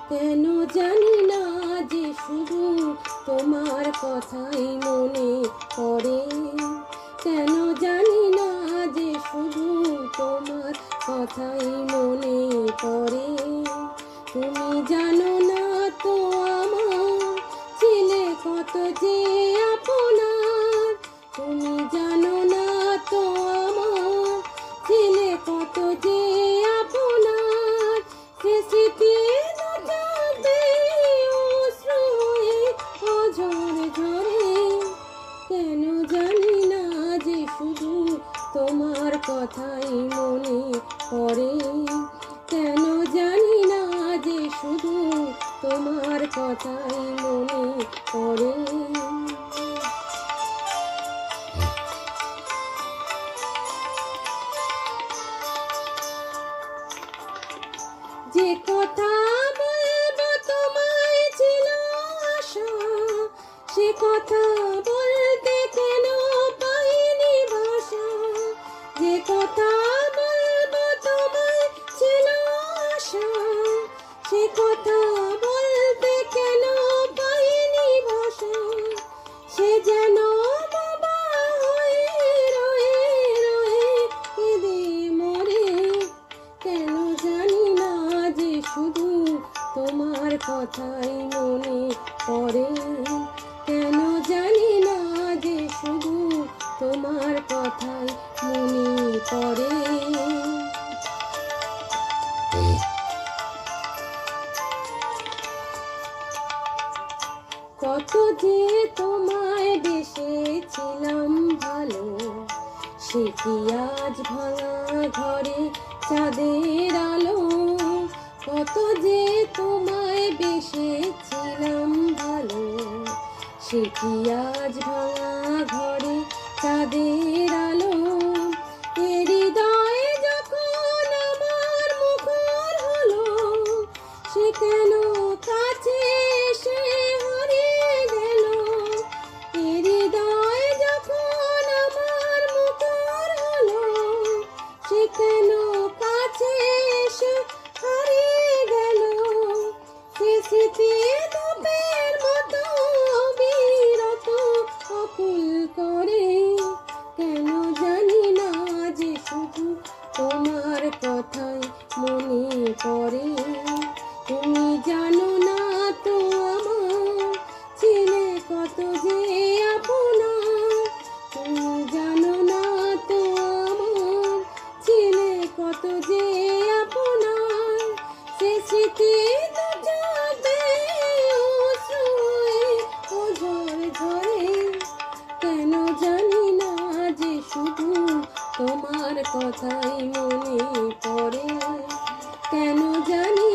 কেন জানি না যে শুধু তোমার কথাই মনে পড়ে। কেন জানি না যে শুধু তোমার কথাই মনে পড়ে। তুমি জানো না তো আমার ছিলে কত যে আপনার। তুমি জানো না তো আমার ছিলে কত যে আপনার। সে স্মৃতি জাগবে অশ্রুয়ে অঝরে ঝরে। কেন জানি না যে শুধু তোমার কথাই মনে পড়ে। কেন জানি না যে শুধু তোমার কথাই মনে পড়ে। যে কথা বলবো তোমায় ছিল আশা, সে কথা বলতে কেন পাইনি ভাষা। যে কথা বলবো তোমায় ছিল আশা, সে কথা বলতে কেন পাইনি ভাষা। সে যেন বোবা হয়ে রয়ে রয়ে কেঁদে মরে। কেন জানি না যে শুধু তোমার কথাই মনে পড়ে। কেন জানি না যে শুধু তোমার কথাই মনে পড়ে। কত যে তোমায় বেসেছিলাম ভালো, সে কি আজ ভাঙা ঘরে চাঁদের আলো। কত যে তোমায় বেসেছিলাম ভালো, সে কি আজ ভাঙা ঘরে চাঁদের আলো। এ হৃদয়ে যখন আমার মুখর হলো, সে কেন কাছে এসে হারিয়ে গেল। এ হৃদয়ে যখন আমার মুখর হলো, সে কেন কাছে এসে হারিয়ে গেল। সে স্মৃতি ধূপের মতো বিরত অকুল করে। কেন জানি না যে শুধু তোমার কথাই মনে পড়ে। তুমি জানো না তো আমার ছিলে কত যে আপনার। তুমি জানো না তো আমার ছিলে কত যে আপনার। সে স্মৃতি জাগবে অশ্রুয়ে অঝরে ঝরে। কেন জানি না যে শুধু তোমার কথাই মনে পড়ে। কেন জানি